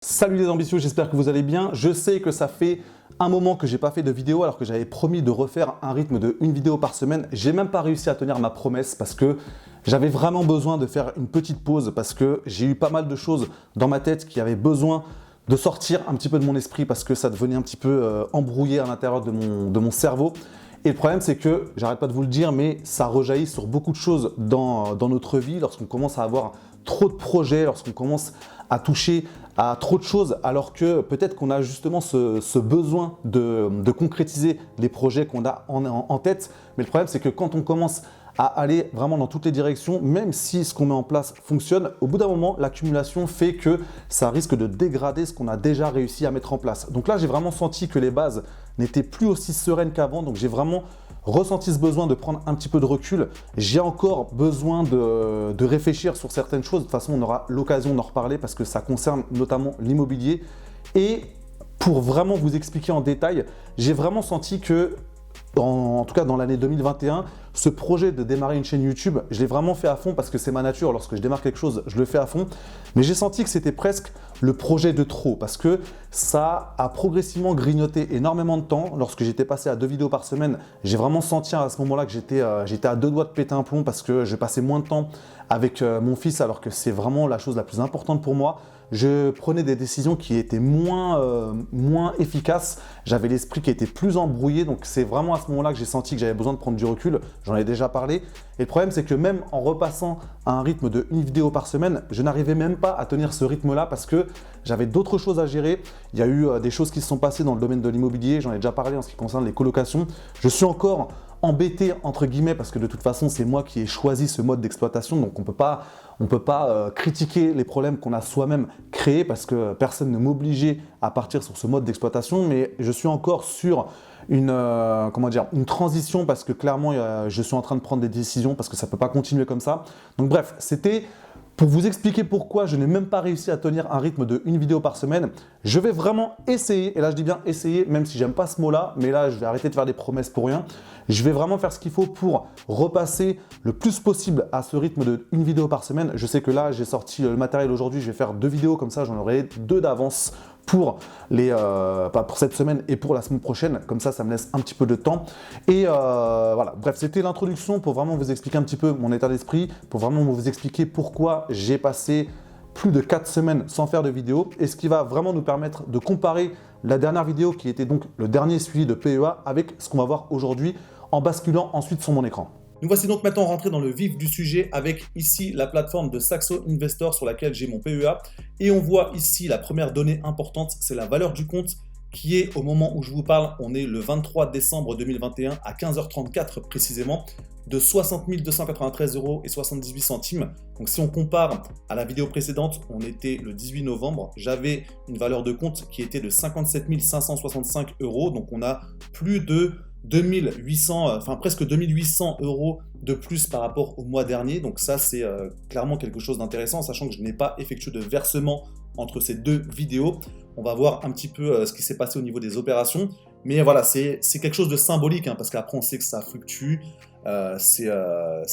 Salut les ambitieux, j'espère que vous allez bien. Je sais que ça fait un moment que j'ai pas fait de vidéo alors que j'avais promis de refaire un rythme de une vidéo par semaine. J'ai même pas réussi à tenir ma promesse parce que j'avais vraiment besoin de faire une petite pause parce que j'ai eu pas mal de choses dans ma tête qui avaient besoin de sortir un petit peu de mon esprit parce que ça devenait un petit peu embrouillé à l'intérieur de mon cerveau. Et le problème, c'est que, j'arrête pas de vous le dire, mais ça rejaillit sur beaucoup de choses dans notre vie lorsqu'on commence à avoir trop de projets, lorsqu'on commence à toucher à trop de choses, alors que peut-être qu'on a justement ce besoin de concrétiser les projets qu'on a en tête. Mais le problème, c'est que quand on commence à aller vraiment dans toutes les directions, même si ce qu'on met en place fonctionne, au bout d'un moment, l'accumulation fait que ça risque de dégrader ce qu'on a déjà réussi à mettre en place. Donc là, j'ai vraiment senti que les bases n'étaient plus aussi sereines qu'avant, donc j'ai vraiment ressenti ce besoin de prendre un petit peu de recul. J'ai encore besoin de réfléchir sur certaines choses. De toute façon, on aura l'occasion d'en reparler parce que ça concerne notamment l'immobilier. Et pour vraiment vous expliquer en détail, j'ai vraiment senti que en tout cas dans l'année 2021, ce projet de démarrer une chaîne YouTube, je l'ai vraiment fait à fond parce que c'est ma nature. Lorsque je démarre quelque chose, je le fais à fond. Mais j'ai senti que c'était presque le projet de trop parce que ça a progressivement grignoté énormément de temps. Lorsque j'étais passé à 2 vidéos par semaine, j'ai vraiment senti à ce moment-là que j'étais à 2 doigts de péter un plomb parce que je passais moins de temps avec mon fils alors que c'est vraiment la chose la plus importante pour moi. Je prenais des décisions qui étaient moins efficaces. J'avais l'esprit qui était plus embrouillé. Donc, c'est vraiment à ce moment-là que j'ai senti que j'avais besoin de prendre du recul. J'en ai déjà parlé. Et le problème, c'est que même en repassant à un rythme de une vidéo par semaine, je n'arrivais même pas à tenir ce rythme-là parce que j'avais d'autres choses à gérer. Il y a eu des choses qui se sont passées dans le domaine de l'immobilier. J'en ai déjà parlé en ce qui concerne les colocations. Je suis encore embêté entre guillemets parce que de toute façon c'est moi qui ai choisi ce mode d'exploitation, donc on peut pas critiquer les problèmes qu'on a soi-même créés parce que personne ne m'obligeait à partir sur ce mode d'exploitation, mais je suis encore sur une transition parce que clairement je suis en train de prendre des décisions parce que ça peut pas continuer comme ça. Donc bref, c'était pour vous expliquer pourquoi je n'ai même pas réussi à tenir un rythme de une vidéo par semaine. Je vais vraiment essayer, et là je dis bien essayer, même si j'aime pas ce mot-là, mais là je vais arrêter de faire des promesses pour rien. Je vais vraiment faire ce qu'il faut pour repasser le plus possible à ce rythme de une vidéo par semaine. Je sais que là j'ai sorti le matériel aujourd'hui, je vais faire 2 vidéos comme ça, j'en aurai 2 d'avance pour cette semaine et pour la semaine prochaine. Comme ça me laisse un petit peu de temps. Et voilà, bref, c'était l'introduction pour vraiment vous expliquer un petit peu mon état d'esprit, pour vraiment vous expliquer pourquoi j'ai passé plus de 4 semaines sans faire de vidéo et ce qui va vraiment nous permettre de comparer la dernière vidéo qui était donc le dernier suivi de PEA avec ce qu'on va voir aujourd'hui en basculant ensuite sur mon écran. Nous voici donc maintenant rentrés dans le vif du sujet avec ici la plateforme de Saxo Investor sur laquelle j'ai mon PEA. Et on voit ici la première donnée importante, c'est la valeur du compte qui est au moment où je vous parle, on est le 23 décembre 2021 à 15h34 précisément, de 60 293,78 €. Donc si on compare à la vidéo précédente, on était le 18 novembre, j'avais une valeur de compte qui était de 57 565 €. Donc on a plus de presque 2800 € de plus par rapport au mois dernier. Donc ça, c'est clairement quelque chose d'intéressant, sachant que je n'ai pas effectué de versement entre ces 2 vidéos. On va voir un petit peu ce qui s'est passé au niveau des opérations. Mais voilà, c'est quelque chose de symbolique, hein, parce qu'après, on sait que ça fluctue. C'est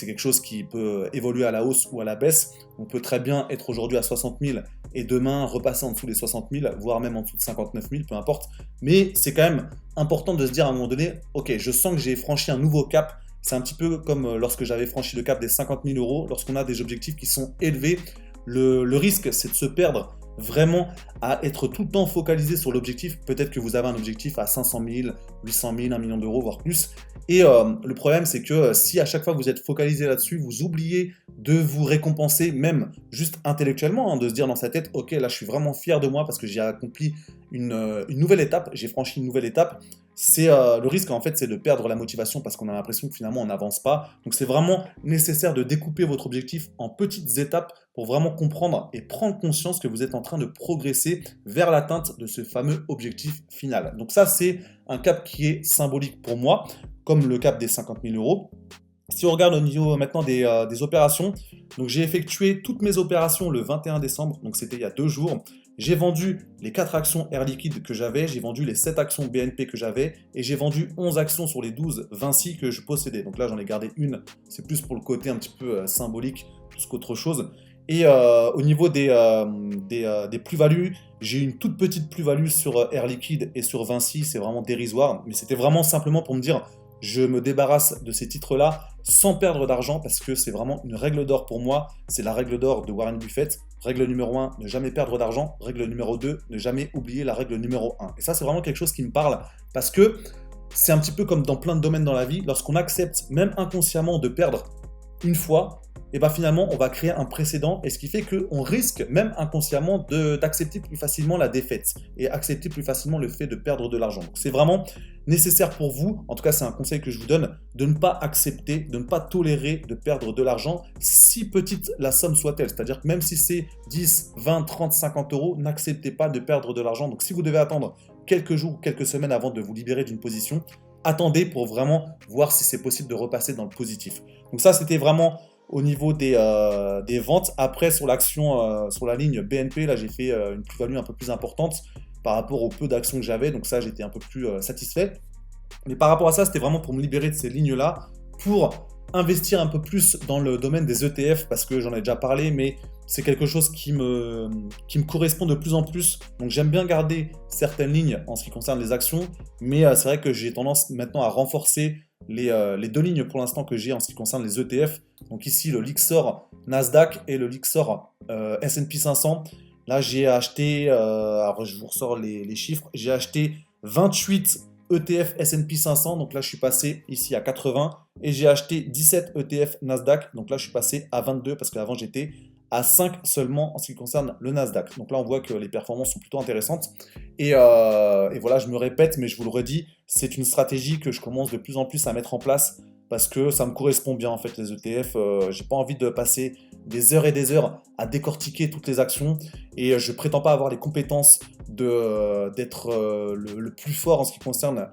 quelque chose qui peut évoluer à la hausse ou à la baisse. On peut très bien être aujourd'hui à 60 000 et demain repasser en dessous des 60 000, voire même en dessous de 59 000, peu importe. Mais c'est quand même important de se dire à un moment donné, ok, je sens que j'ai franchi un nouveau cap. C'est un petit peu comme lorsque j'avais franchi le cap des 50 000 €. Lorsqu'on a des objectifs qui sont élevés, le risque, c'est de se perdre vraiment à être tout le temps focalisé sur l'objectif. Peut-être que vous avez un objectif à 500 000, 800 000, 1 million d'euros, voire plus. Et le problème, c'est que si à chaque fois vous êtes focalisé là-dessus, vous oubliez de vous récompenser, même juste intellectuellement, hein, de se dire dans sa tête, ok, là je suis vraiment fier de moi parce que j'ai accompli une nouvelle étape, j'ai franchi une nouvelle étape. C'est le risque en fait, c'est de perdre la motivation parce qu'on a l'impression que finalement on n'avance pas. Donc c'est vraiment nécessaire de découper votre objectif en petites étapes pour vraiment comprendre et prendre conscience que vous êtes en train de progresser vers l'atteinte de ce fameux objectif final. Donc ça, c'est un cap qui est symbolique pour moi, comme le cap des 50 000 €. Si on regarde au niveau maintenant des opérations, donc j'ai effectué toutes mes opérations le 21 décembre, donc c'était il y a 2 jours. J'ai vendu les 4 actions Air Liquide que j'avais, j'ai vendu les 7 actions BNP que j'avais et j'ai vendu 11 actions sur les 12 Vinci que je possédais. Donc là, j'en ai gardé une, c'est plus pour le côté un petit peu symbolique plus qu'autre chose. Et au niveau des plus-values, j'ai eu une toute petite plus-value sur Air Liquide et sur Vinci, c'est vraiment dérisoire. Mais c'était vraiment simplement pour me dire, je me débarrasse de ces titres-là sans perdre d'argent parce que c'est vraiment une règle d'or pour moi. C'est la règle d'or de Warren Buffett. Règle numéro 1, ne jamais perdre d'argent. Règle numéro 2, ne jamais oublier la règle numéro 1. Et ça, c'est vraiment quelque chose qui me parle parce que c'est un petit peu comme dans plein de domaines dans la vie. Lorsqu'on accepte, même inconsciemment, de perdre une fois, et bien finalement, on va créer un précédent, et ce qui fait qu'on risque, même inconsciemment, d'accepter plus facilement la défaite et accepter plus facilement le fait de perdre de l'argent. Donc c'est vraiment nécessaire pour vous, en tout cas c'est un conseil que je vous donne, de ne pas accepter, de ne pas tolérer de perdre de l'argent, si petite la somme soit-elle. C'est-à-dire que même si c'est 10, 20, 30, 50 euros, n'acceptez pas de perdre de l'argent. Donc si vous devez attendre quelques jours, quelques semaines avant de vous libérer d'une position, attendez pour vraiment voir si c'est possible de repasser dans le positif. Donc ça, c'était vraiment au niveau des ventes. Après, sur l'action, sur la ligne BNP, là, j'ai fait une plus-value un peu plus importante par rapport au peu d'actions que j'avais. Donc ça, j'étais un peu plus satisfait. Mais par rapport à ça, c'était vraiment pour me libérer de ces lignes-là, pour investir un peu plus dans le domaine des ETF, parce que j'en ai déjà parlé, mais c'est quelque chose qui me correspond de plus en plus. Donc j'aime bien garder certaines lignes en ce qui concerne les actions, mais c'est vrai que j'ai tendance maintenant à renforcer les deux lignes pour l'instant que j'ai en ce qui concerne les ETF. Donc ici, le Lyxor Nasdaq et le Lyxor S&P 500. Là, j'ai acheté, alors je vous ressors les chiffres, j'ai acheté 28 ETF S&P 500, donc là je suis passé ici à 80, et j'ai acheté 17 ETF Nasdaq, donc là je suis passé à 22 parce qu'avant j'étais à 5 seulement en ce qui concerne le Nasdaq. Donc là on voit que les performances sont plutôt intéressantes, et voilà, je me répète, mais je vous le redis, c'est une stratégie que je commence de plus en plus à mettre en place parce que ça me correspond bien en fait les ETF. J'ai pas envie de passer des heures et des heures à décortiquer toutes les actions, et je prétends pas avoir les compétences d'être le plus fort en ce qui concerne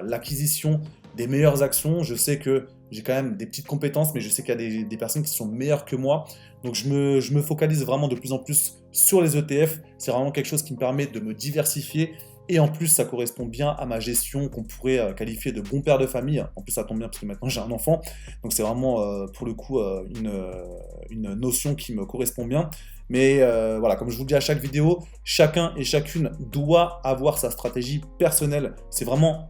l'acquisition des meilleures actions. Je sais que j'ai quand même des petites compétences, mais je sais qu'il y a des personnes qui sont meilleures que moi. Donc je me focalise vraiment de plus en plus sur les ETF. C'est vraiment quelque chose qui me permet de me diversifier. Et en plus, ça correspond bien à ma gestion qu'on pourrait qualifier de bon père de famille. En plus, ça tombe bien parce que maintenant j'ai un enfant. Donc c'est vraiment pour le coup une notion qui me correspond bien. Mais voilà, comme je vous le dis à chaque vidéo, chacun et chacune doit avoir sa stratégie personnelle. C'est vraiment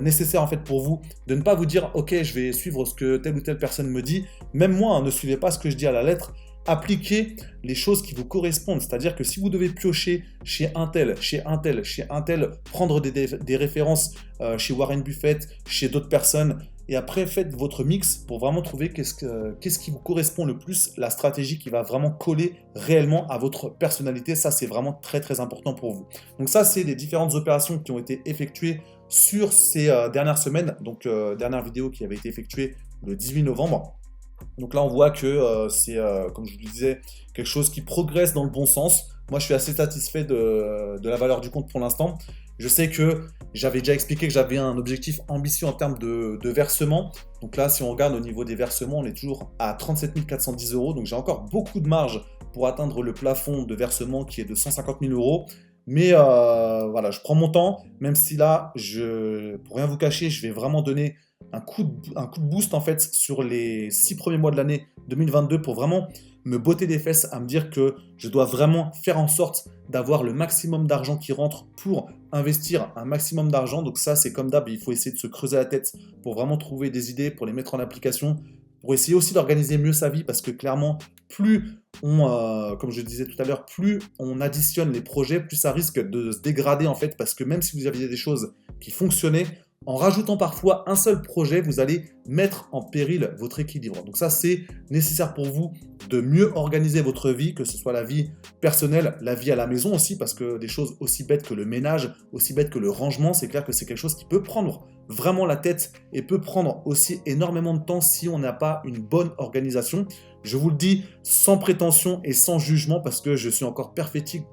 nécessaire en fait pour vous de ne pas vous dire « Ok, je vais suivre ce que telle ou telle personne me dit ». Même moi, hein, ne suivez pas ce que je dis à la lettre. Appliquez les choses qui vous correspondent. C'est-à-dire que si vous devez piocher chez un tel, chez un tel, chez un tel, prendre des références chez Warren Buffett, chez d'autres personnes, et après faites votre mix pour vraiment trouver qu'est-ce qui vous correspond le plus, la stratégie qui va vraiment coller réellement à votre personnalité. Ça, c'est vraiment très très important pour vous. Donc ça, c'est les différentes opérations qui ont été effectuées sur ces dernières semaines. Donc dernière vidéo qui avait été effectuée le 18 novembre. Donc là, on voit que c'est, comme je vous le disais, quelque chose qui progresse dans le bon sens. Moi, je suis assez satisfait de la valeur du compte pour l'instant. Je sais que j'avais déjà expliqué que j'avais un objectif ambitieux en termes de versement. Donc là, si on regarde au niveau des versements, on est toujours à 37 410 €. Donc j'ai encore beaucoup de marge pour atteindre le plafond de versement qui est de 150 000 €. Mais voilà, je prends mon temps, même si là, pour rien vous cacher, je vais vraiment donner un coup de boost en fait sur les 6 premiers mois de l'année 2022 pour vraiment me botter les fesses à me dire que je dois vraiment faire en sorte d'avoir le maximum d'argent qui rentre pour investir un maximum d'argent. Donc ça, c'est comme d'hab, il faut essayer de se creuser la tête pour vraiment trouver des idées, pour les mettre en application, pour essayer aussi d'organiser mieux sa vie parce que clairement, plus comme je disais tout à l'heure, plus on additionne les projets, plus ça risque de se dégrader en fait parce que même si vous aviez des choses qui fonctionnaient, en rajoutant parfois un seul projet, vous allez mettre en péril votre équilibre. Donc ça, c'est nécessaire pour vous de mieux organiser votre vie, que ce soit la vie personnelle, la vie à la maison aussi, parce que des choses aussi bêtes que le ménage, aussi bêtes que le rangement, c'est clair que c'est quelque chose qui peut prendre vraiment la tête et peut prendre aussi énormément de temps si on n'a pas une bonne organisation. Je vous le dis sans prétention et sans jugement, parce que je suis encore perfectible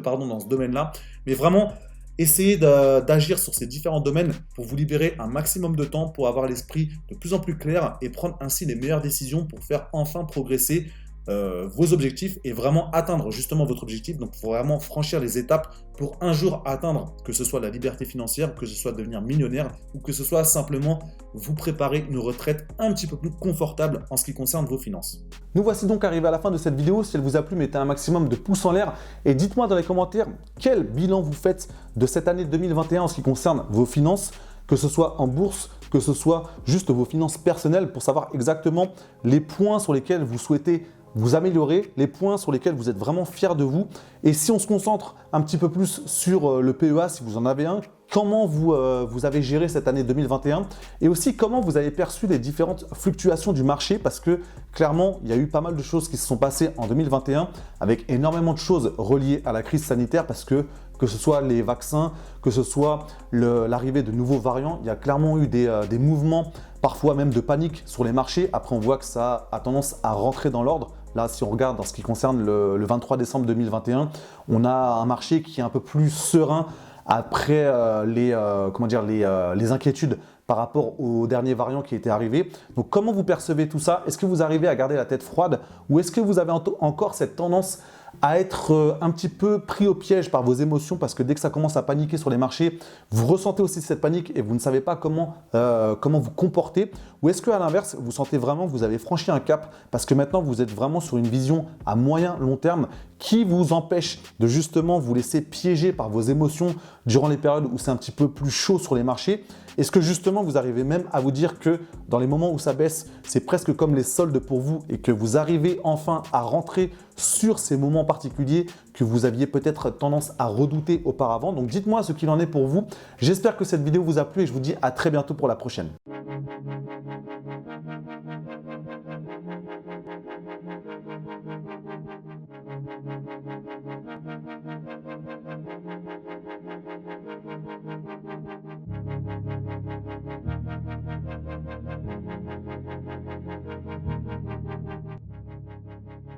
dans ce domaine-là, mais vraiment, essayez d'agir sur ces différents domaines pour vous libérer un maximum de temps, pour avoir l'esprit de plus en plus clair et prendre ainsi les meilleures décisions pour faire enfin progresser vos objectifs et vraiment atteindre justement votre objectif. Donc, il faut vraiment franchir les étapes pour un jour atteindre, que ce soit la liberté financière, que ce soit devenir millionnaire ou que ce soit simplement vous préparer une retraite un petit peu plus confortable en ce qui concerne vos finances. Nous voici donc arrivés à la fin de cette vidéo. Si elle vous a plu, mettez un maximum de pouces en l'air et dites-moi dans les commentaires quel bilan vous faites de cette année 2021 en ce qui concerne vos finances, que ce soit en bourse, que ce soit juste vos finances personnelles, pour savoir exactement les points sur lesquels vous souhaitez vous améliorer, les points sur lesquels vous êtes vraiment fiers de vous. Et si on se concentre un petit peu plus sur le PEA, si vous en avez un, comment vous avez géré cette année 2021 et aussi comment vous avez perçu les différentes fluctuations du marché, parce que clairement, il y a eu pas mal de choses qui se sont passées en 2021 avec énormément de choses reliées à la crise sanitaire, parce que ce soit les vaccins, que ce soit l'arrivée de nouveaux variants, il y a clairement eu des mouvements, parfois même de panique sur les marchés. Après, on voit que ça a tendance à rentrer dans l'ordre. Là, si on regarde dans ce qui concerne le 23 décembre 2021, on a un marché qui est un peu plus serein après les inquiétudes par rapport au dernier variant qui était arrivé. Donc, comment vous percevez tout ça? Est-ce que vous arrivez à garder la tête froide ou est-ce que vous avez encore cette tendance à être un petit peu pris au piège par vos émotions, parce que dès que ça commence à paniquer sur les marchés, vous ressentez aussi cette panique et vous ne savez pas comment vous comporter? Ou est-ce qu'à l'inverse, vous sentez vraiment que vous avez franchi un cap parce que maintenant vous êtes vraiment sur une vision à moyen long terme qui vous empêche de justement vous laisser piéger par vos émotions durant les périodes où c'est un petit peu plus chaud sur les marchés? Est-ce que justement vous arrivez même à vous dire que dans les moments où ça baisse, c'est presque comme les soldes pour vous et que vous arrivez enfin à rentrer sur ces moments particuliers que vous aviez peut-être tendance à redouter auparavant? Donc dites-moi ce qu'il en est pour vous. J'espère que cette vidéo vous a plu et je vous dis à très bientôt pour la prochaine.